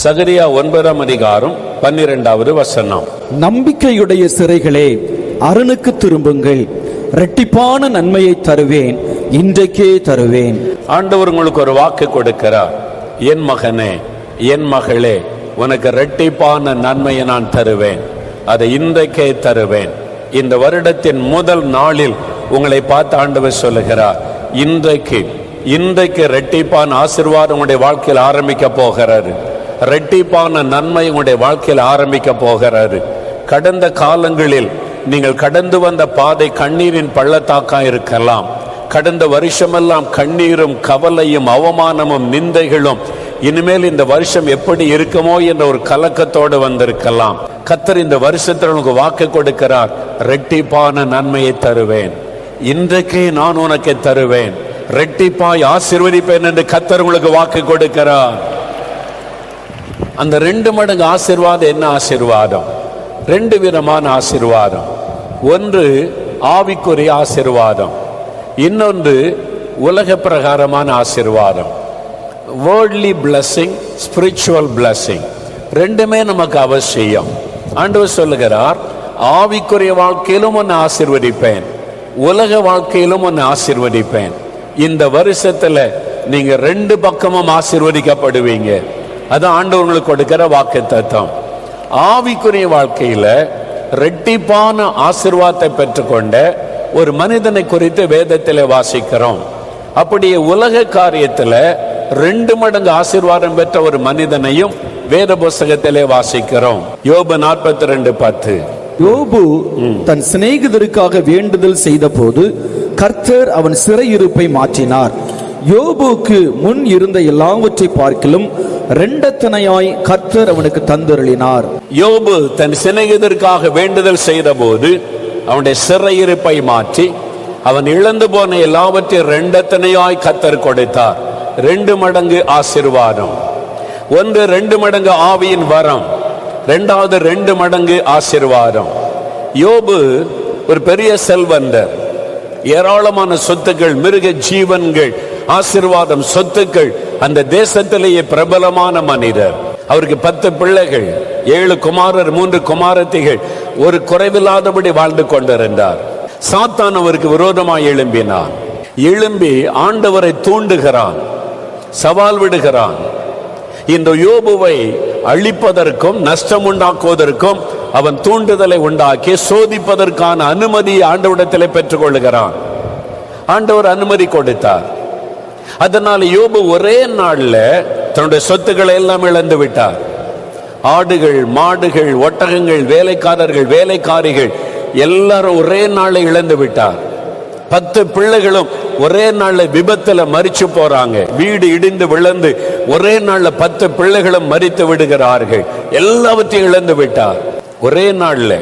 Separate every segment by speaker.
Speaker 1: சகரியா 9ஆம் அதிகாரம் 12வது வசனம்.
Speaker 2: நம்பிக்கையுடைய சிறைகளே, அரணுக்கு திரும்புங்கள், இரட்டிப்பான நன்மையை தருவேன், இன்றைக்கே தருவேன்.
Speaker 1: ஆண்டவர் உங்களுக்கு ஒரு வாக்கு கொடுக்கிறார். என் மகனே, என் மகளே, உனக்கு இரட்டிப்பான நன்மையை நான் தருவேன், அதை இன்றைக்கே தருவேன். இந்த வருடத்தின் முதல் நாளில் உங்களை பார்த்து ஆண்டவர் சொல்லுகிறார், இன்றைக்கு இரட்டிப்பான ஆசீர்வாதம் உங்களுடைய வாழ்க்கையில் ஆரம்பிக்க போகிறாரு. இரட்டிப்பான நன்மை உங்களுடைய வாழ்க்கையில் ஆரம்பிக்க போகிறாரு. கடந்த காலங்களில் நீங்கள் கடந்து வந்த பாதை கண்ணீரின் பள்ளத்தாக்கா இருக்கலாம். கடந்த வருஷமெல்லாம் கண்ணீரும் கவலையும் அவமானமும் நிந்தைகளும், இனிமேல் இந்த வருஷம் எப்படி இருக்குமோ என்ற ஒரு கலக்கத்தோடு வந்திருக்கலாம். கர்த்தர் இந்த வருஷத்தில் உனக்கு வாக்கு கொடுக்கிறார், இரட்டிப்பான நன்மையை தருவேன், இன்றைக்கே நான் உனக்கு தருவேன், இரட்டிப்பாய் ஆசீர்வதிப்பேன் என்று கர்த்தர் உங்களுக்கு வாக்கு கொடுக்கிறார். அந்த 2 மடங்கு ஆசீர்வாதம் என்ன ஆசீர்வாதம்? 2 விதமான ஆசீர்வாதம். ஒன்று ஆவிக்குரிய ஆசீர்வாதம், இன்னொன்று உலக பிரகாரமான ஆசீர்வாதம். வேர்ல்ட்லி பிளஸிங், ஸ்பிரிச்சுவல் பிளஸிங், ரெண்டுமே நமக்கு அவசியம். ஆண்டவர் சொல்லுகிறார், ஆவிக்குரிய வாழ்க்கையிலும் ஒன்று ஆசீர்வதிப்பேன், உலக வாழ்க்கையிலும் ஒன்று ஆசீர்வதிப்பேன். இந்த வருஷத்துல நீங்க 2 பக்கமும் ஆசீர்வதிக்கப்படுவீங்க. அதான் ஆண்டவர்களுக்கு கொடுக்கிற வாக்குத்தத்தம். ஆவிக்குரிய வாழ்க்கையில இரட்டிப்பான ஆசீர்வாதத்தை பெற்றுக்கொண்ட ஒரு மனிதனை குறித்து வேதத்திலே வாசிக்கிறோம். அப்படியே உலக காரியத்துல 2 மடங்கு ஆசீர்வாதம் பெற்ற ஒரு மனிதனையும் வேத புஸ்தகத்திலே வாசிக்கிறோம். யோபு 42:10.
Speaker 2: யோபு தன் சிநேகிதருக்காக வேண்டுதல் செய்த போது கர்த்தர் அவன் சிறையிருப்பை மாற்றினார். யோபுக்கு முன் இருந்த எல்லாவற்றை பார்க்கிலும் 2 தனையாய் கர்த்தர் அவனுக்கு தந்தருளினார்.
Speaker 1: யோபு தன் சிநேகிதருக்காக வேண்டுதல் செய்த போது அவனுடைய சிறையிருப்பை மாற்றி அவன் இழந்து போன எல்லாவற்றையும் 2 தனையாய் கர்த்தர் கொடுத்தார். 2 மடங்கு ஆசீர்வாதம். ஒன்று 2 மடங்கு ஆவியின் வரம், 2வது 2 மடங்கு ஆசீர்வாதம். யோபு ஒரு பெரிய செல்வந்தர், ஏராளமான சொத்துக்கள், மிருக ஜீவன்கள், ஆசீர்வாதம், சொத்துக்கள், அந்த தேசத்திலேயே பிரபலமான மனிதர். அவருக்கு 10 பிள்ளைகள், 7 குமாரர், 3 குமாரத்திகள், ஒரு குறைவில்லாதபடி வாழ்ந்து கொண்டிருந்தார். சாத்தான் அவருக்கு விரோதமாய் எழும்பினான். எழும்பி ஆண்டவரை தூண்டுகிறான், சவால் விடுகிறான். இந்த யோபுவை அழிப்பதற்கும் நஷ்டம் உண்டாக்குவதற்கும் அவன் தூண்டுதலை உண்டாக்கி சோதிப்பதற்கான அனுமதியை ஆண்டவரிடத்திலே பெற்றுக் கொள்ளுகிறான். ஆண்டவர் அனுமதி கொடுத்தார். அதனால் யோபு ஒரே நாள்ல தன்னுடைய சொத்துக்களை எல்லாம் இழந்து விட்டார். ஆடுகள், மாடுகள், ஒட்டகங்கள், வேலைக்காரர்கள், வேலைக்காரிகள் எல்லாரும் ஒரே நாளை இழந்து விட்டார். 10 பிள்ளைகளும் ஒரே நாள்ல விபத்துல மரிச்சு போறாங்க. வீடு இடிந்து விழுந்து ஒரே நாள்ல 10 பிள்ளைகளும் மரித்து விடுகிறார்கள். எல்லாவற்றையும் இழந்து விட்டார் ஒரே நாள்ல.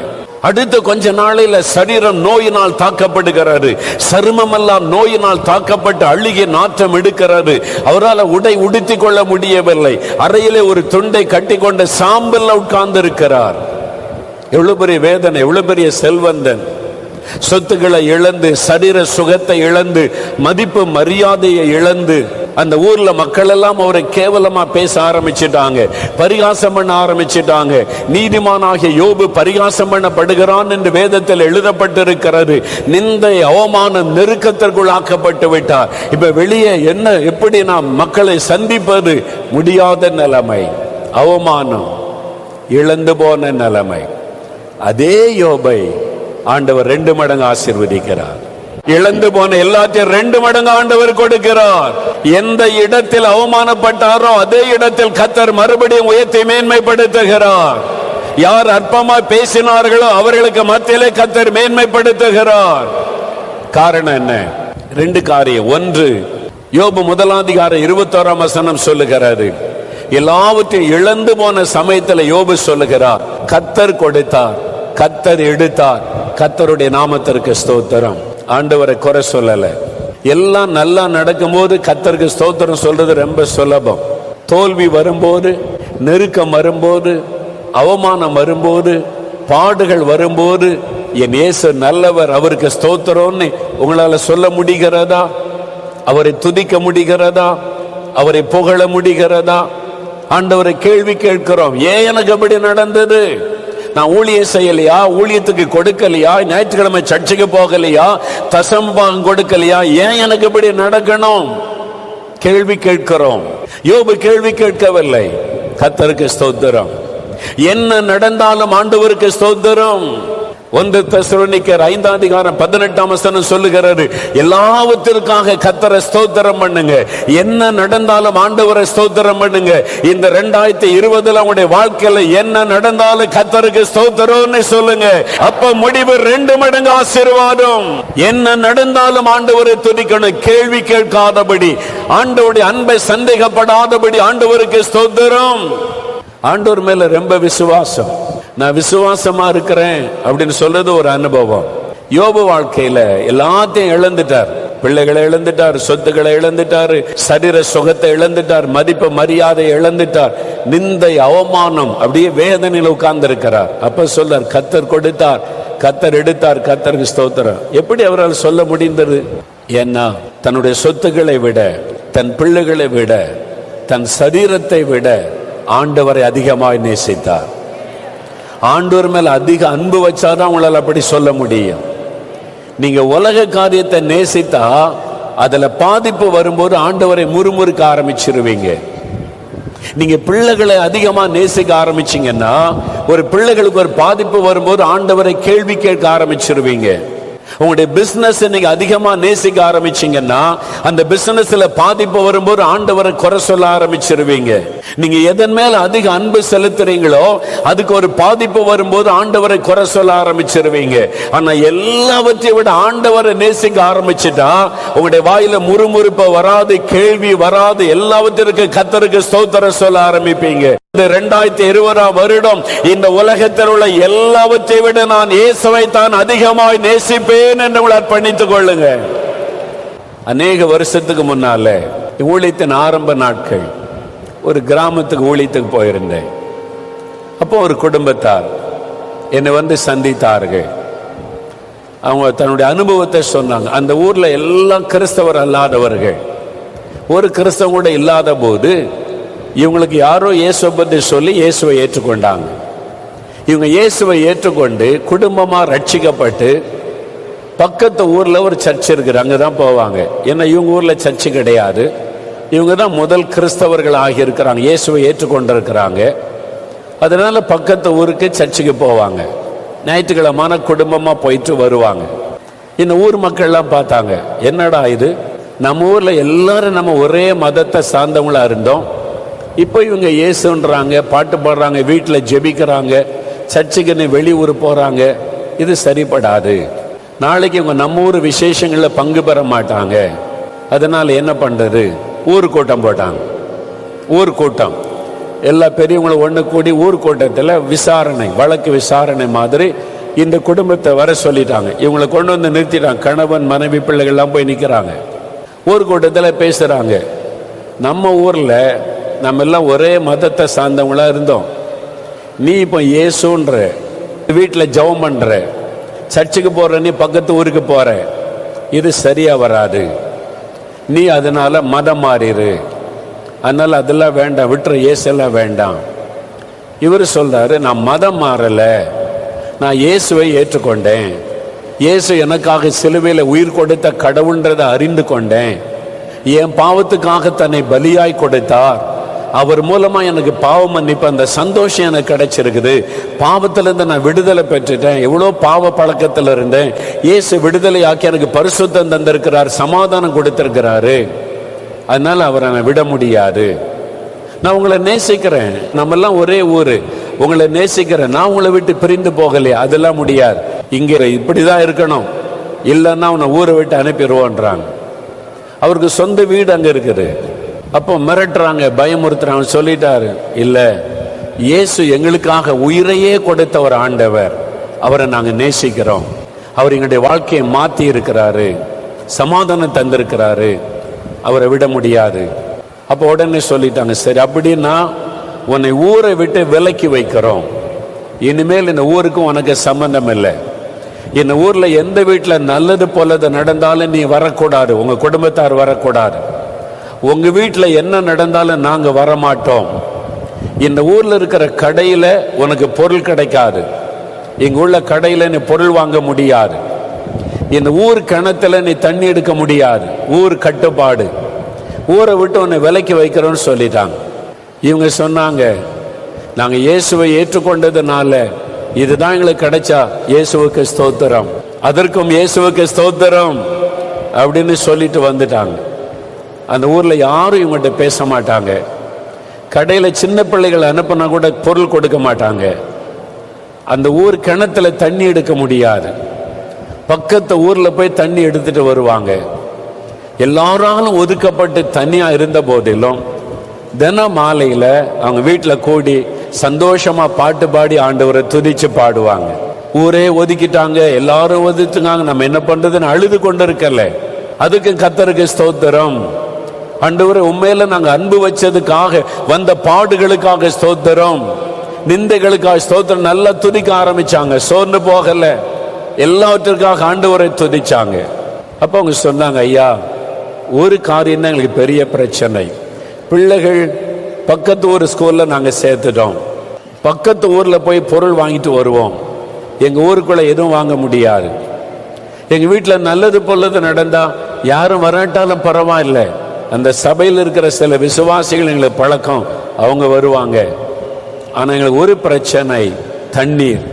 Speaker 1: அடுத்த கொஞ்ச நாளையில சரீரம் நோயினால் தாக்கப்படுகிறது. சருமம் எல்லாம் நோயினால் தாக்கப்பட்டு அழுகிய நாற்றம் எடுக்கிறது. அவரால் உடை உடுத்தி கொள்ள முடியவில்லை. அறையிலே ஒரு துண்டை கட்டி கொண்ட சாம்பல்ல உட்கார்ந்து இருக்கிறார். எவ்வளவு பெரிய வேதனை, எவ்வளவு பெரிய செல்வந்தன். சொத்துக்களை இழந்து, சரீர சுகத்தை இழந்து, மதிப்பு மரியாதையை இழந்து, அந்த ஊர்ல மக்கள் எல்லாம் அவரை கேவலமா பேச ஆரம்பிச்சிட்டாங்க, பரிகாசம் பண்ண ஆரம்பிச்சிட்டாங்க. நீதிமானாகிய யோபு பரிகாசம் பண்ணப்படுகிறான் என்று வேதத்தில் எழுதப்பட்டிருக்கிறது. நிந்தை, அவமானம், நெருக்கத்திற்குள் ஆக்கப்பட்டு விட்டார். இப்ப வெளியே என்ன, எப்படி நாம் மக்களை சந்திப்பது? முடியாத நிலைமை, அவமானம், இழந்து போன நிலைமை. அதே யோபை ஆண்டவர் 2 மடங்கு ஆசீர்வதிக்கிறார். இழந்து போன எல்லாத்தையும் 2 மடங்கு ஆண்டவர் கொடுக்கிறார். எந்த இடத்தில் அவமானப்பட்டாரோ அதே இடத்தில் கர்த்தர் மறுபடியும் உயர்த்தி மேன்மைப்படுத்துகிறார். யார் அற்பமாய் பேசினார்களோ அவர்களுக்கு மத்தியிலே கர்த்தர் மேன்மைப்படுத்துகிறார். காரணம் என்ன? 2 காரியம். ஒன்று, யோபு 1ஆம் அதிகாரம் 21ஆம் வசனம் சொல்லுகிறது, எல்லாவற்றையும் இழந்து போன சமயத்தில் யோபு சொல்லுகிறார், கர்த்தர் கொடுத்தார், கர்த்தர் எடுத்தார், கர்த்தருடைய நாமத்திற்கு ஸ்தோத்திரம். ஆண்டவரை குறை சொல்லல. எல்லாம் நல்லா நடக்கும் போது கர்த்தருக்கு ஸ்தோத்திரம் சொல்றது ரொம்ப சுலபம். தோல்வி வரும்போது, நெருக்கம் வரும்போது, அவமானம் வரும்போது, பாடுகள் வரும்போது, என் இயேசு நல்லவர், அவருக்கு ஸ்தோத்திரம்னு உங்களால சொல்ல முடிகிறதா? அவரை துதிக்க முடிகிறதா? அவரை புகழ முடிகிறதா? ஆண்டவரை கேள்வி கேட்கிறோம். ஏன் எனக்கு அப்படி நடந்தது? நான் ஊழியம் செய்யலையா? ஊழியத்துக்கு கொடுக்கலையா? ஞாயிற்றுக்கிழமை சர்ச்சைக்கு போகலையா? தசம்பாகம் கொடுக்கலையா? ஏன் எனக்கு இப்படி நடக்கணும்? கேள்வி கேட்கிறோம். யோபு கேள்வி கேட்கவில்லை. கர்த்தருக்கு ஸ்தோத்திரம். என்ன நடந்தாலும் ஆண்டவருக்கு ஸ்தோத்திரம். 1 தெசலோனிக்கர் 5:18 சொல்லுகிறது, எல்லாவற்றிற்காக கர்த்தரை ஸ்தோத்திரம் பண்ணுங்க. என்ன நடந்தாலும் ஆண்டவரை ஸ்தோத்திரம் பண்ணுங்க. இந்த 2020 உங்களுடைய வாழ்க்கையில என்ன நடந்தாலும் கர்த்தருக்கு ஸ்தோத்திரம்னு சொல்லுங்க. அப்ப முடிவு 2 மடங்கு ஆசீர்வாதம். என்ன நடந்தாலும் ஆண்டவரை துதிக்கணும். கேள்வி கேட்காதபடி, ஆண்டவருடைய அன்பை சந்தேகப்படாதபடி ஆண்டவருக்கு ஸ்தோத்திரம். ஆண்டவர் மேல ரொம்ப விசுவாசம். நான் விசுவாசமா இருக்கிறேன் அப்படின்னு சொல்றது ஒரு அனுபவம். யோபு வாழ்க்கையில எல்லாத்தையும் இழந்துட்டார். பிள்ளைகளை இழந்துட்டார், சொத்துக்களை இழந்துட்டார், சரீர சுகத்தை இழந்துட்டார், மதிப்பு மரியாதை இழந்துட்டார், நிந்தை அவமானம், அப்படியே வேதனையில் உட்கார்ந்து இருக்கிறார். அப்ப சொல்றார், கர்த்தர் கொடுத்தார், கர்த்தர் எடுத்தார், கர்த்தருக்கு ஸ்தோத்திரம். எப்படி அவரால் சொல்ல முடிந்தது? ஏன்னா தன்னுடைய சொத்துக்களை விட, தன் பிள்ளைகளை விட, தன் சரீரத்தை விட ஆண்டவரை அதிகமாய் நேசித்தார். ஆண்டவர் மேல அதிக அன்பு வச்சாதான் உங்களால் அப்படி சொல்ல முடியும். நீங்க உலக காரியத்தை நேசித்தா அதுல பாதிப்பு வரும்போது ஆண்டவரை முறுமுறுக்க ஆரம்பிச்சிருவீங்க. நீங்க பிள்ளைகளை அதிகமா நேசிக்க ஆரம்பிச்சீங்கன்னா, ஒரு பிள்ளைகளுக்கு ஒரு பாதிப்பு வரும்போது ஆண்டவரை கேள்வி கேட்க ஆரம்பிச்சிருவீங்க. உங்களுடைய பிசினஸ் நீங்க அதிகமா நேசிக்க ஆரம்பிச்சீங்கன்னா, அந்த பிசினஸ்ல பாதிப்பு வரும்போது ஆண்டவரை குறை சொல்ல ஆரம்பிச்சிருவீங்க. நீங்க எதன் மேல அதிக அன்பு செலுத்துறீங்களோ அதுக்கு ஒரு பாதிப்பு வரும்போது ஆண்டவரை குறை சொல்ல ஆரம்பிச்சிருவீங்க. ஆனா எல்லாவற்றையும் விட ஆண்டவரை நேசிக்க ஆரம்பிச்சுட்டா உங்களுடைய வாயில முறுமுறுப்பு வராது, கேள்வி வராது, எல்லாவற்றிற்கும் கர்த்தருக்கு ஸ்தோத்திரம் சொல்ல ஆரம்பிப்பீங்க. இந்த 2020 வருடம் இந்த உலகத்தில் உள்ள எல்லாவற்றை விட நான் இயேசுவை தான் அதிகமாய் நேசிப்பேன் என்று உங்களை அர்ப்பணித்துக் கொள்ளுங்க. அநேக வருஷத்துக்கு முன்னால ஊழியத்தின் ஆரம்ப நாட்கள் ஒரு கிராமத்துக்கு ஊழியத்துக்கு போயிருந்தேன். அப்போ ஒரு குடும்பத்தார் என்னை வந்து சந்தித்தார்கள். அவங்க தன்னுடைய அனுபவத்தை சொன்னாங்க. அந்த ஊர்ல எல்லாம் கிறிஸ்தவர் அல்லாதவர்கள், ஒரு கிறிஸ்தவம் கூட இல்லாத போது இவங்களுக்கு யாரோ இயேசுவை பற்றி சொல்லி இயேசுவை ஏற்றுக்கொண்டாங்க. இவங்க இயேசுவை ஏற்றுக்கொண்டு குடும்பமா ரட்சிக்கப்பட்டு பக்கத்து ஊர்ல ஒரு சர்ச் இருக்குது, அங்கதான் போவாங்க. ஏன்னா இவங்க ஊர்ல சர்ச்சு கிடையாது. இவங்க தான் முதல் கிறிஸ்தவர்கள் ஆகியிருக்கிறாங்க, இயேசுவை ஏற்றுக்கொண்டிருக்கிறாங்க. அதனால பக்கத்து ஊருக்கு சர்ச்சுக்கு போவாங்க. ஞாயிற்றுக்கிழமான குடும்பமா போயிட்டு வருவாங்க. இந்த ஊர் மக்கள்லாம் பார்த்தாங்க, என்னடா இது, நம்ம ஊர்ல எல்லாரும் நம்ம ஒரே மதத்தை சார்ந்தவங்களா இருந்தோம், இப்போ இவங்க இயேசுன்றாங்க, பாட்டு பாடுறாங்க, வீட்டில் ஜெபிக்கிறாங்க, சர்ச்சுக்குன்னு வெளியூர் போறாங்க, இது சரிப்படாது. நாளைக்கு இவங்க நம்ம ஊர் விசேஷங்களில் பங்கு பெற மாட்டாங்க. அதனால என்ன பண்றது, ஊர் கூட்டம் போட்டாங்க. ஊர் கூட்டம் எல்லா பெரியவங்களும் ஒன்று கூடி ஊர் கூட்டத்தில் விசாரணை, வழக்கு விசாரணை மாதிரி இந்த குடும்பத்தை வர சொல்லிட்டாங்க. இவங்களை கொண்டு வந்து நிறுத்திட்டாங்க. கணவன் மனைவி பிள்ளைகள்லாம் போய் நிற்கிறாங்க. ஊர் கூட்டத்தில் பேசுறாங்க, நம்ம ஊர்ல நம்ம எல்லாம் ஒரே மதத்தை சார்ந்தவங்களா இருந்தோம், நீ இப்போ இயேசுன்ற, வீட்டில் ஜெபம் பண்ற, சர்ச்சுக்கு போற, நீ பக்கத்து ஊருக்கு போற, இது சரியா வராது. நீ அதனால மதம் மாறிடு, அதனால அதெல்லாம் வேண்டாம், விட்டுற, இயேசெல்லாம் வேண்டாம். இவர் சொல்றாரு, நான் மதம் மாறல, நான் இயேசுவை ஏற்றுக்கொண்டேன். இயேசு எனக்காக சிலுவையில் உயிர் கொடுத்த கடவுள்ன்றதை அறிந்து கொண்டேன். என் பாவத்துக்காக தன்னை பலியாய் கொடுத்தார். அவர் மூலமா எனக்கு பாவ மன்னிப்பு, அந்த சந்தோஷம் எனக்கு கிடைச்சிருக்குது. பாவத்திலிருந்து நான் விடுதலை பெற்றுட்டேன். எவ்வளோ பாவ பழக்கத்தில் இருந்தேன், இயேசு விடுதலை ஆக்கி எனக்கு பரிசுத்தம் தந்திருக்கிறார், சமாதானம் கொடுத்திருக்கிறாரு. அதனால அவரை நான் விட முடியாது. நான் உங்களை நேசிக்கிறேன், நம்ம எல்லாம் ஒரே ஊரு, உங்களை நேசிக்கிறேன், நான் உங்களை விட்டு பிரிந்து போகலையே, அதெல்லாம் முடியாது. இங்கே இப்படிதான் இருக்கணும், இல்லைன்னா உன்னை ஊரை விட்டு அனுப்பிடுவோன்றாங்க. அவருக்கு சொந்த வீடு அங்க இருக்குது. அப்போ மிரட்டுறாங்க, பயமுறுத்துறாங்க. சொல்லிட்டாரு, இல்ல, இயேசு எங்களுக்காக உயிரையே கொடுத்த ஒரு ஆண்டவர், அவரை நாங்க நேசிக்கிறோம், அவர் எங்களுடைய வாழ்க்கையை மாத்தி இருக்கிறாரு, சமாதானம் தந்திருக்கிறாரு, அவரை விட முடியாது. அப்போ உடனே சொல்லிட்டாங்க, சரி அப்படின்னா உன்னை ஊரை விட்டு விலக்கி வைக்கிறோம், இனிமேல் இந்த ஊருக்கும் உனக்கு சம்பந்தம் இல்லை. இந்த ஊர்ல எந்த வீட்டில் நல்லது போலது நடந்தாலும் நீ வரக்கூடாது, உங்க குடும்பத்தார் வரக்கூடாது. உங்க வீட்டில் என்ன நடந்தாலும் நாங்க வரமாட்டோம். இந்த ஊர்ல இருக்கிற கடையில உனக்கு பொருள் கிடைக்காது, இங்க உள்ள கடையில நீ பொருள் வாங்க முடியாது, இந்த ஊர் கிணத்துல நீ தண்ணி எடுக்க முடியாது, ஊர் கட்டுப்பாடு, ஊரை விட்டு உன்னை விலைக்கு வைக்கிறோன்னு சொல்லிட்டாங்க. இவங்க சொன்னாங்க, நாங்க இயேசுவை ஏற்றுக்கொண்டதுனால இதுதான் எங்களுக்கு கிடைச்சா இயேசுவுக்கு ஸ்தோத்திரம், அதற்கும் இயேசுவுக்கு ஸ்தோத்திரம் அப்படின்னு சொல்லிட்டு வந்துட்டாங்க. அந்த ஊர்ல யாரும் இவங்ககிட்ட பேச மாட்டாங்க. கடையில சின்ன பிள்ளைகளை அனுப்பினா கூட பொருள் கொடுக்க மாட்டாங்க. அந்த ஊர் கிணத்துல தண்ணி எடுக்க முடியாது, பக்கத்து ஊர்ல போய் தண்ணி எடுத்துட்டு வருவாங்க. எல்லாராலும் ஒதுக்கப்பட்டு தனியா இருந்த போதிலும் தினம் மாலையில அவங்க வீட்டுல கூடி சந்தோஷமா பாட்டு பாடி ஆண்டவரை துதிச்சு பாடுவாங்க. ஊரே ஒதுக்கிட்டாங்க, எல்லாரும் ஒதுக்குறாங்க, நம்ம என்ன பண்றதுன்னு அழுது கொண்டு இருக்கல. அதுக்கு கர்த்தருக்கு ஸ்தோத்திரம். ஆண்டவரே உண்மையில நாங்க அன்பு வச்சதுக்காக வந்த பாடுகளுக்காக ஸ்தோத்திரம், நிந்தைகளுக்காக ஸ்தோத்திரம். நல்லா துதிக்க ஆரம்பிச்சாங்க, சோர்ந்து போகல, எல்லாவற்றிற்காக ஆண்டவரை துதிச்சாங்க. அப்ப அவங்க சொன்னாங்க, ஐயா ஒரு காரியம் தான் எங்களுக்கு பெரிய பிரச்சனை, பிள்ளைகள் பக்கத்து ஊர் ஸ்கூல்ல நாங்க சேர்த்துட்டோம், பக்கத்து ஊர்ல போய் பொருள் வாங்கிட்டு வருவோம், எங்க ஊருக்குள்ள எதுவும் வாங்க முடியாது. எங்க வீட்டுல நல்லது பொல்லது நடந்தா யாரும் வராட்டாலும் பரவாயில்லை, அந்த சபையில் இருக்கிற சில விசுவாசிகள் எங்களுக்கு பழக்கம், அவங்க வருவாங்க. ஆனா எங்களுக்கு ஒரு பிரச்சனை, தண்ணீர்.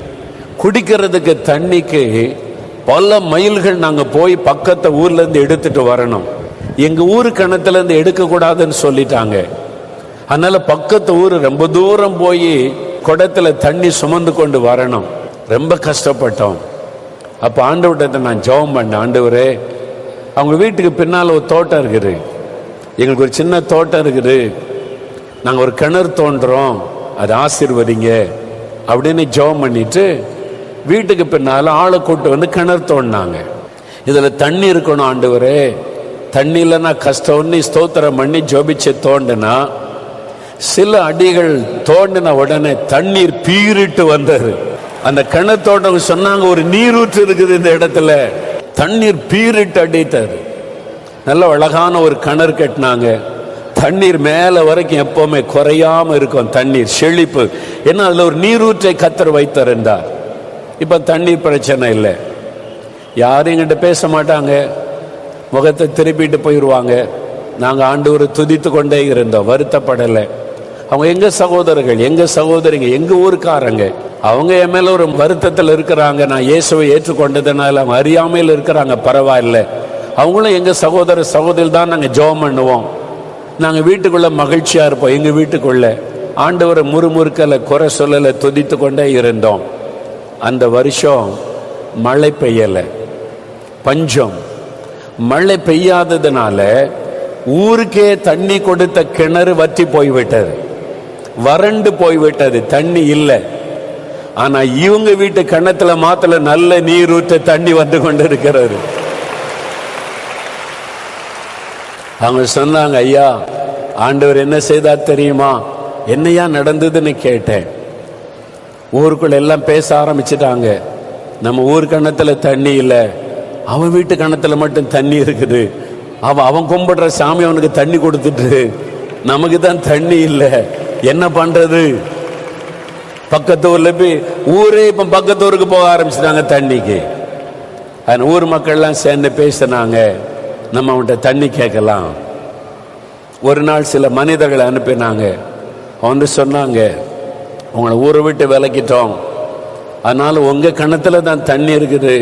Speaker 1: குடிக்கிறதுக்கு தண்ணிக்கு பல மைல்கள் நாங்க போய் பக்கத்து ஊர்ல இருந்து எடுத்துட்டு வரணும். எங்க ஊரு கிணத்துல இருந்து எடுக்க கூடாதுன்னு சொல்லிட்டாங்க. அதனால பக்கத்து ஊர் ரொம்ப தூரம் போய் குடத்துல தண்ணி சுமந்து கொண்டு வரணும். ரொம்ப கஷ்டப்பட்டோம். அப்ப ஆண்டவர்கிட்ட நான் ஜெபம் பண்ணேன், ஆண்டவரே அவங்க வீட்டுக்கு பின்னால ஒரு தோட்டம் இருக்குது, எங்களுக்கு ஒரு சின்ன தோட்டம் இருக்குது, நாங்க ஒரு கிணறு தோன்றோம், அது ஆசீர்வதிங்க அப்படின்னு ஜெபம் பண்ணிட்டு வீட்டுக்கு பின்னால ஆளை கூட்டு வந்து கிணறு தோண்டினாங்க. இதுல தண்ணி இருக்கணும் ஆண்டவரே, தண்ணி இல்லைன்னா கஷ்டம்னு ஸ்தோத்திரம் பண்ணி ஜெபிச்சு தோண்டினா சில அடிகள் தோண்டின உடனே தண்ணீர் பீரிட்டு வந்தது. அந்த கிணத்தோட சொன்னாங்க, ஒரு நீரூற்று இருக்குது இந்த இடத்துல, தண்ணீர் பீரிட்டு அடித்தது. நல்ல அழகான ஒரு கிணறு கட்டினாங்க, தண்ணீர் மேல வரைக்கும் எப்பவுமே குறையாம இருக்கும், தண்ணீர் செழிப்பு. ஏன்னா அதுல ஒரு நீரூற்றை கர்த்தர் வைத்திருந்தார். இப்ப தண்ணீர் பிரச்சனை இல்லை, யாரும் எங்கிட்ட பேச மாட்டாங்க, முகத்தை திருப்பிட்டு போயிடுவாங்க. நாங்க ஆண்டவரை துதித்து கொண்டே இருந்தோம், வருத்தப்படலை. அவங்க எங்க சகோதரர்கள், எங்க சகோதரிங்க, எங்க ஊருக்காரங்க, அவங்க என் மேல ஒரு வருத்தத்தில் இருக்கிறாங்க. நான் இயேசுவை ஏற்றுக்கொண்டதுனால அவங்க அறியாமையில் இருக்கிறாங்க, பரவாயில்ல. அவங்களும் எங்க சகோதர சகோதரி தான். நாங்க ஜெபம் பண்ணுவோம், நாங்க வீட்டுக்குள்ள மகிழ்ச்சியா இருப்போம். எங்க வீட்டுக்குள்ள ஆண்டவரை முறுமுறுக்கல, குறை சொல்லல, துதித்து கொண்டே இருந்தோம். அந்த வருஷம் மழை பெய்யல, பஞ்சம். மழை பெய்யாததுனால ஊருக்கே தண்ணி கொடுத்த கிணறு வற்றி போய்விட்டது, வறண்டு போய்விட்டது, தண்ணி இல்லை. ஆனா இவங்க வீட்டு கிணத்துல மாத்திர நல்ல நீர் ஊற்ற தண்ணி வந்து கொண்டு இருக்கிறது. அவங்க சொன்னாங்க, ஐயா ஆண்டவர் என்ன செய்தார் தெரியுமா? என்னையா நடந்ததுன்னு கேட்டேன். ஊருக்குள்ள எல்லாம் பேச ஆரம்பிச்சுட்டாங்க, நம்ம ஊர் கிணத்துல தண்ணி இல்லை, அவன் வீட்டு கிணத்துல மட்டும் தண்ணி இருக்குது, அவன் கும்பிடுற சாமி அவனுக்கு தண்ணி கொடுத்துட்டு நமக்கு தான் தண்ணி இல்லை, என்ன பண்றது? பக்கத்து ஊர்ல போய் ஊரே இப்ப பக்கத்து ஊருக்கு போக ஆரம்பிச்சுட்டாங்க தண்ணிக்கு. அந்த ஊர் மக்கள்லாம் சேர்ந்து பேசினாங்க, நம்ம அவன்கிட்ட தண்ணி கேட்கலாம். ஒரு நாள் சில மனிதர்களை அனுப்பினாங்க, வந்து சொன்னாங்க, உங்களை ஊரை விட்டு விலக்கிட்டோம், அதனால உங்க கிணத்துல தான் தண்ணி இருக்குது,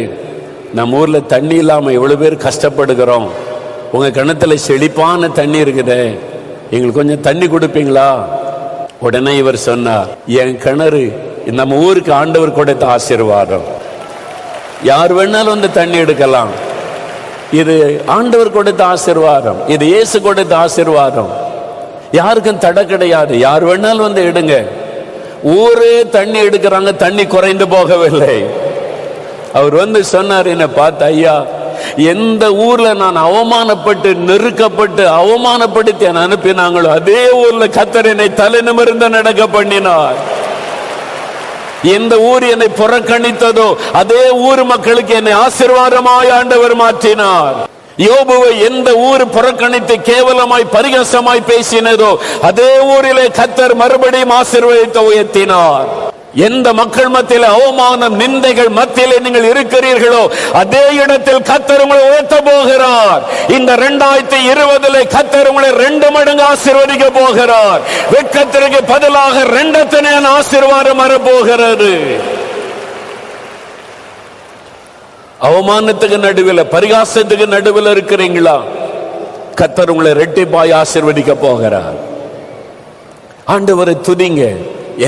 Speaker 1: நம்ம ஊர்ல தண்ணி இல்லாம எவ்வளவு பேர் கஷ்டப்படுகிறோம், உங்க கிணத்துல செழிப்பான தண்ணி இருக்குது, எங்களுக்கு கொஞ்சம் தண்ணி கொடுப்பீங்களா? உடனே இவர் சொன்னார், என் கிணறு நம்ம ஊருக்கு ஆண்டவர் கொடுத்த ஆசீர்வாதம், யார் வேணாலும் வந்து தண்ணி எடுக்கலாம், இது ஆண்டவர் கொடுத்த ஆசீர்வாதம், இது இயேசு கொடுத்த ஆசீர்வாதம், யாருக்கும் தடை கிடையாது, யார் வேணாலும் வந்து எடுங்க. ஊரே தண்ணி எடுக்கிறாங்க, தண்ணி குறைந்து போகவில்லை. அவர் வந்து சொன்னார், என்ன பார்த்து, ஐயா எந்த ஊர்ல நான் அவமானப்பட்டு நெருக்கப்பட்டு அவமானப்படுத்தி அனுப்பினாங்களோ அதே ஊர்ல கர்த்தர் என்னை தலை நிமிர்ந்து நடக்க பண்ணினார். எந்த ஊர் என்னை புறக்கணித்ததோ அதே ஊர் மக்களுக்கு என்னை ஆசீர்வாதமாய் ஆண்டவர் மாற்றினார். யோபுவை எந்த ஊர் புறக்கணித்து கேவலமாய் பரிகாசமாய் பேசினதோ அதே ஊரிலே கர்த்தர் மறுபடியும் ஆசீர்வதித்து உயர்த்தினார். எந்த மக்கள் மத்தியில் அவமானம் நிந்தைகள் மத்தியிலே நீங்கள் இருக்கிறீர்களோ அதே இடத்தில் கர்த்தர் உங்களை உயர்த்த போகிறார். இந்த 2020 கர்த்தர் உங்களை 2 மடங்கு ஆசீர்வதிக்க போகிறார். வெட்கத்திற்கு பதிலாக 2 ஆசீர்வாதம் வரப்போகிறது. அவமானத்துக்கு நடுவில் பரிகாசத்துக்கு நடுவில் இருக்கிறீங்களா? கர்த்தர் உங்களை இரட்டிப்பாய் ஆசீர்வதிக்க போகிறார். ஆண்டவரை துதிங்க,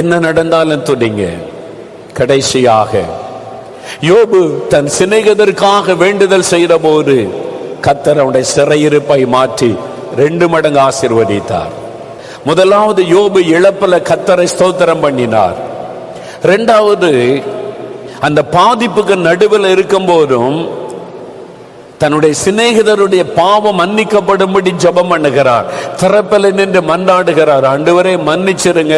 Speaker 1: என்ன நடந்தாலும் துதிங்க. கடைசியாக யோபு தன் சிநேகிதருக்காக வேண்டுதல் செய்த போது கர்த்தர் அவனுடைய சிறையிருப்பை மாற்றி 2 மடங்கு ஆசீர்வதித்தார். முதலாவது யோபு இழப்புல கர்த்தரை ஸ்தோத்திரம் பண்ணினார். இரண்டாவது அந்த பாதிப்புக்கு நடுவில் இருக்கும் போதும் தன்னுடைய சிநேகிதருடைய பாவம் மன்னிக்கப்படும்படி ஜெபம் பண்ணுகிறார். திறப்பில் நின்று மன்றாடுகிறார். ஆண்டவரே மன்னிச்சிருங்க,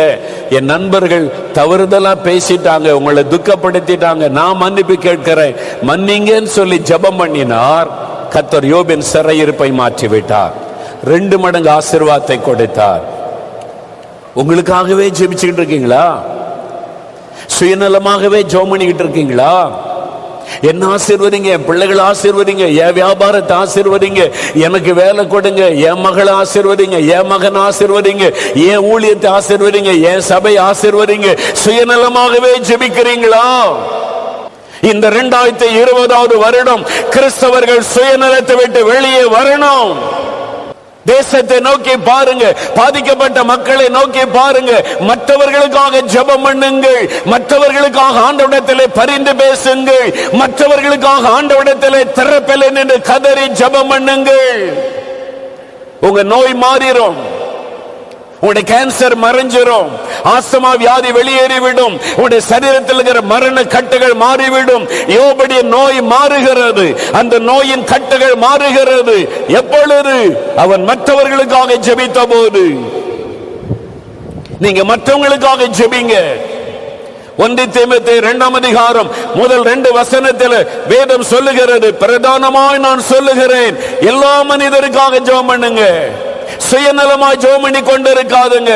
Speaker 1: என் நண்பர்கள் தவறுதலா பேசிட்டாங்க, உங்களை துக்கப்படுத்திட்டாங்க, நான் மன்னிப்பு கேட்கிறேன், மன்னிங்கன்னு சொல்லி ஜெபம் பண்ணினார். கர்த்தர் யோபின் சிறையிருப்பை மாற்றிவிட்டார். 2 மடங்கு ஆசீர்வாதத்தை கொடுத்தார். உங்களுக்காகவே ஜெபிச்சுக்கிட்டு இருக்கீங்களா? சுயநலமாகவே ஜெபம் பண்ணிக்கிட்டு இருக்கீங்களா? என்ன ஆசீர்வதிங்க, என் பிள்ளைகளை ஆசீர்வதிங்க, என் வியாபாரத்தை ஆசீர்வதிங்க, எனக்கு வேலை கொடுங்க, என் மகளை ஆசீர்வதிங்க, என் மகன் ஆசீர்வதிங்க, என் ஊழியத்தை ஆசீர்வதிங்க, என் சபை ஆசீர்வதிங்க, சுயநலமாகவே ஜெபிக்கிறீங்களா? இந்த 2020 வருடம் கிறிஸ்தவர்கள் சுயநலத்தை விட்டு வெளியே வரணும். தேசத்தை நோக்கி பாருங்க, பாதிக்கப்பட்ட மக்களை நோக்கி பாருங்க, மற்றவர்களுக்காக ஜெபம் பண்ணுங்கள், மற்றவர்களுக்காக ஆண்டவரிடத்திலே பரிந்து பேசுங்கள், மற்றவர்களுக்காக ஆண்டவரிடத்திலே திறப்பில் நின்று கதறி ஜெபம் பண்ணுங்கள். உங்க நோய் மாறிடும், உங்களுடைய கேன்சர் மறைஞ்சிரும், ஆஸ்துமா வியாதி வெளியேறிவிடும், உங்களுடைய சரீரத்தில் இருக்கிற மரண கட்டுகள் மாறிவிடும். யோபுடைய நோய் மாறுகிறது, அந்த நோயின் கட்டுகள் மாறுகிறது. எப்பொழுது? அவன் மற்றவர்களுக்காக ஜெபித்த போது. நீங்க மற்றவங்களுக்காக ஜெபிங்க. 1 தீமோத்தேயு 2 அதிகாரம் முதல் 2 வசனத்தில் வேதம் சொல்லுகிறது, பிரதானமாய் நான் சொல்லுகிறேன், எல்லா மனிதருக்காக ஜெபம் பண்ணுங்க, சுயநலமாய் ஜெபம் பண்ணி கொண்டிருக்காதுங்க.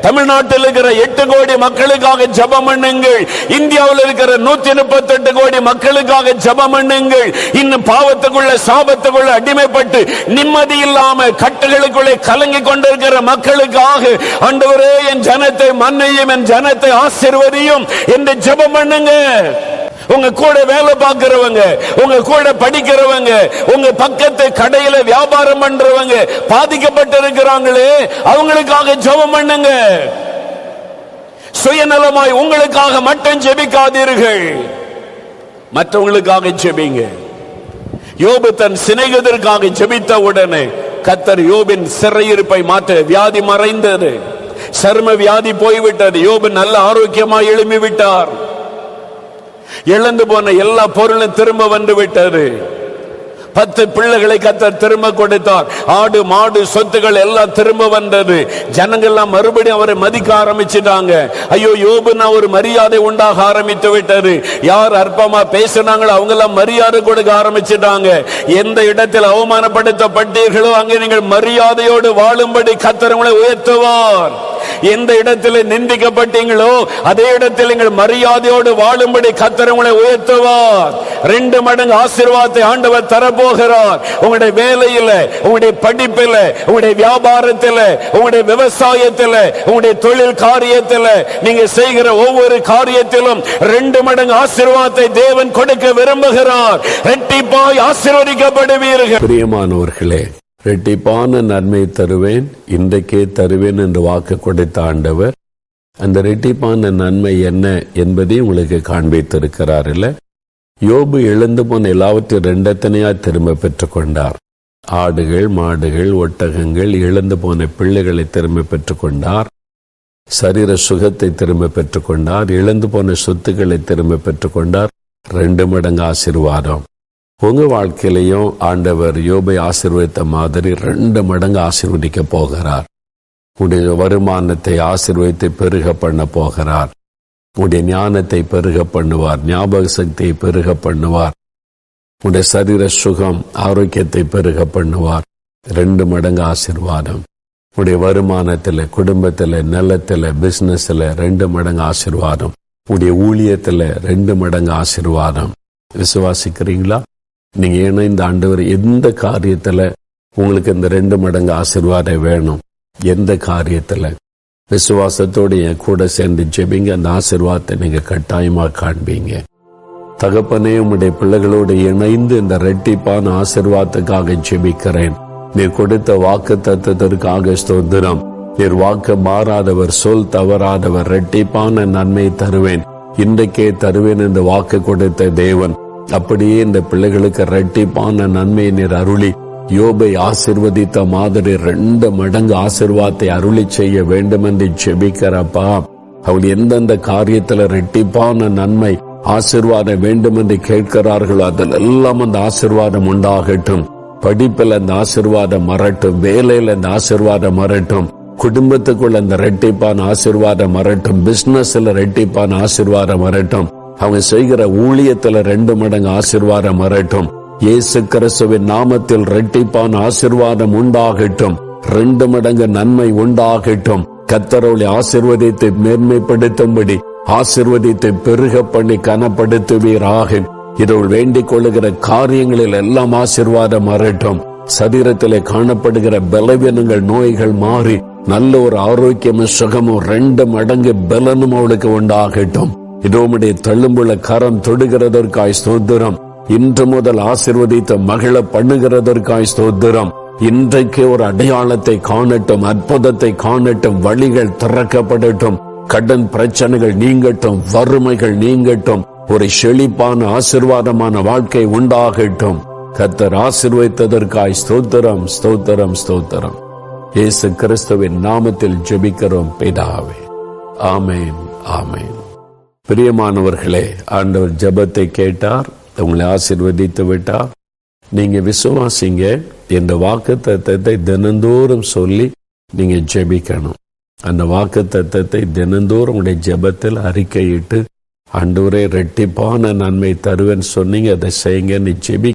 Speaker 1: தமிழ்நாட்டில் இருக்கிற 8 கோடி மக்களுக்காக ஜெபம் பண்ணுங்கள். இந்தியாவில் இருக்கிற 138 கோடி மக்களுக்காக ஜெபம் பண்ணுங்கள். இன்னும் பாவத்துக்குள்ள சாபத்துக்குள்ள அடிமைப்பட்டு நிம்மதி இல்லாம கட்டுகளுக்குள்ளே கலங்கி கொண்டிருக்கிற மக்களுக்காக ஆண்டவரே என் ஜனத்தை மன்னியும், என் ஜனத்தை ஆசீர்வதியும் என்று ஜெபம் பண்ணுங்க. உங்க கூட வேலை பார்க்கிறவங்க, உங்க கூட படிக்கிறவங்க, உங்க பக்கத்து கடையில வியாபாரம் பண்றவங்க பாதிக்கப்பட்டு இருக்கிறாங்களே, அவங்களுக்காக ஜெபம் பண்ணுங்க. சுயநலமாய் உங்களுக்காக மட்டும் ஜெபிக்காதீர்கள், மற்றவங்களுக்காக ஜெபிங்க. யோபு தன் சிநேகிதருக்காக ஜெபித்த உடனே கர்த்தர் யோபின் சிறையிருப்பை மாற்ற, வியாதி மறைந்தது, சர்ம வியாதி போய்விட்டது. யோபு நல்ல ஆரோக்கியமாய் எழும்பி விட்டார். இழந்து போன எல்லா பொருளும் திரும்ப வந்து விட்டது. 10 பிள்ளைகளை கர்த்தர் திரும்ப கொடுத்தார். ஆடு மாடு சொத்துக்கள் எல்லாம் திரும்ப வந்தது. ஜனங்கள்லாம் மறுபடியும் அவரை மதிக்க ஆரம்பிச்சிட்டாங்க. ஐயோ, யோபுனா ஒரு மரியாதை உண்டாக ஆரம்பித்து விட்டது. யார் அற்பமா பேசினாங்களோ அவங்க எல்லாம் மரியாதை கொடுக்க ஆரம்பிச்சிட்டாங்க. எந்த இடத்தில் அவமானப்படுத்தப்பட்டீர்களோ அங்கே நீங்கள் மரியாதையோடு வாழும்படி கர்த்தர் உங்களை உயர்த்துவார். எந்த இடத்தில் நிந்திக்கப்பட்டீங்களோ அதே இடத்தில் நீங்கள் மரியாதையோடு வாழும்படி கர்த்தர் உங்களை உயர்த்துவார். 2 மடங்கு ஆசீர்வாதத்தை ஆண்டவர் தரப்போகிறார். உங்களுடைய வேலையில், உங்களுடைய படிப்பில், உங்களுடைய வியாபாரத்தில், உங்களுடைய விவசாயத்தில், உங்களுடைய தொழில் காரியத்தில், நீங்க செய்கிற ஒவ்வொரு காரியத்திலும் 2 மடங்கு ஆசீர்வாதத்தை தேவன் கொடுக்க விரும்புகிறார். இரட்டிப்பாய் ஆசீர்வதிக்கப்படுவீர்கள். பிரியமானவர்களே, இரட்டிப்பான நன்மை தருவேன், இன்றைக்கே தருவேன் என்று வாக்கு கொடுத்த ஆண்டவர் அந்த இரட்டிப்பான நன்மை என்ன என்பதை உங்களுக்கு காண்பித்திருக்கிறார். இல்ல, யோபு இழந்து போன எல்லாவற்றையும் 2 திரும்ப பெற்றுக் கொண்டார். ஆடுகள், மாடுகள், ஒட்டகங்கள், இழந்து போன பிள்ளைகளை திரும்ப பெற்றுக் கொண்டார். சரீர சுகத்தை திரும்ப பெற்றுக் கொண்டார். இழந்து போன சொத்துக்களை திரும்ப பெற்றுக் கொண்டார். 2 மடங்கு ஆசீர்வாதம். உங்க வாழ்க்கையிலையும் ஆண்டவர் யோபை ஆசீர்வதித்த மாதிரி 2 மடங்கு ஆசீர்வதிக்க போகிறார். உடைய வருமானத்தை ஆசீர்வதித்து பெருக பண்ண போகிறார். உடைய ஞானத்தை பெருக பண்ணுவார். ஞாபக சக்தியை பெருக பண்ணுவார். உடைய சரீர சுகம் ஆரோக்கியத்தை பெருக பண்ணுவார். 2 மடங்கு ஆசீர்வாதம். உடைய வருமானத்துல, குடும்பத்துல, நிலத்துல, பிசினஸ்ல 2 மடங்கு ஆசீர்வாதம். உடைய ஊழியத்துல 2 மடங்கு ஆசீர்வாதம். விசுவாசிக்கிறீங்களா? நீங்க ஏன்னா இந்த ஆண்டவர் எந்த காரியத்துல உங்களுக்கு இந்த 2 மடங்கு ஆசீர்வாதம் வேணும், எந்த காரியத்துல விசுவாசத்தோடு என் கூட சேர்ந்து ஜெபிங்க. அந்த ஆசீர்வாதத்தை நீங்க கட்டாயமா காண்பீங்க. தகப்பனே, உம்முடைய பிள்ளைகளோடு இணைந்து இந்த இரட்டிப்பான ஆசீர்வாதத்துக்காக ஜெபிக்கிறேன். நீர் கொடுத்த வாக்கு தத்தத்திற்காக ஸ்தோத்திரம். நீர் வாக்கு மாறாதவர், சொல் தவறாதவர். இரட்டிப்பான நன்மை தருவேன், இன்றைக்கே தருவேன் என்று வாக்கு கொடுத்த தேவன் அப்படியே இந்த பிள்ளைகளுக்கு இரட்டிப்பான நன்மையை நீர் அருளி யோபை ஆசீர்வதித்த மாதிரி 2 மடங்கு ஆசீர்வாதத்தை அருளி செய்ய வேண்டும் என்று ஜெபிக்கிறப்பா. அவள் எந்தெந்த காரியத்துல இரட்டிப்பான நன்மை ஆசீர்வாதம் வேண்டும் என்று கேட்கிறார்களோ அதில் எல்லாம் அந்த ஆசீர்வாதம் உண்டாகட்டும். படிப்பில் அந்த ஆசீர்வாதம் மறட்டும், வேலையில் அந்த ஆசீர்வாதம் மறட்டும், குடும்பத்துக்குள்ள அந்த இரட்டிப்பான ஆசீர்வாதம் மறட்டும், பிசினஸ்ல இரட்டிப்பான ஆசீர்வாதம் மறட்டும், அவங்க செய்கிற ஊழியத்துல 2 மடங்கு ஆசீர்வாதம் மறட்டும். இயேசு கிறிஸ்துவின் நாமத்தில் இரட்டிப்பான ஆசீர்வாதம் உண்டாகட்டும், 2 மடங்கு நன்மை உண்டாகட்டும். கர்த்தரை ஆசீர்வதித்து மேன்மைப்படுத்தும்படி ஆசீர்வதித்து பெருக பண்ணி கனப்படுத்துவீராக. இதோடு வேண்டிக் கொள்ளுகிற காரியங்களில் எல்லாம் ஆசீர்வாதம் வரட்டும். சரீரத்திலே காணப்படுகிற பலவீனங்கள், நோய்கள் மாறி நல்ல ஒரு ஆரோக்கியமும் சுகமும் 2 மடங்கு பலனும் அவளுக்கு உண்டாகட்டும். இதோமுடைய தள்ளும்புள்ள கரம் தொடுகிறதற்காய் ஸ்தோத்திரம். இன்று முதல் ஆசீர்வதித்த மகிழ பண்ணுகிறதற்காய் ஸ்தோத்திரம். இன்றைக்கு ஒரு அடையாளத்தை காணட்டும், அற்புதத்தை காணட்டும், வழிகள் திறக்கப்படட்டும், கடன் பிரச்சனைகள் நீங்கட்டும், வறுமைகள் நீங்கட்டும், ஒரு செழிப்பான ஆசீர்வாதமான வாழ்க்கை உண்டாகட்டும். கர்த்தர் ஆசீர்வதித்ததற்காய் ஸ்தோத்திரம், ஸ்தோத்திரம், ஸ்தோத்திரம். இயேசு கிறிஸ்துவின் நாமத்தில் ஜெபிக்கிறோம் பிதாவே. ஆமென், ஆமென். பிரியமானவர்களே, ஆண்டவர் ஜெபத்தை கேட்டார், உங்களை ஆசீர்வதித்து விட்டார். நீங்க விசுவாசிங்க. இந்த வாக்குத்தத்தத்தை தினந்தோறும் சொல்லி நீங்க ஜெபிக்கணும். அந்த வாக்குத்தத்தத்தை தினந்தோறும் உங்களுடைய ஜெபத்தில் அறிக்கையிட்டு, ஆண்டவரே இரட்டிப்பான நன்மை தருவேன் சொன்னீங்க, அதை செய்யுங்க. நீ ஜெபி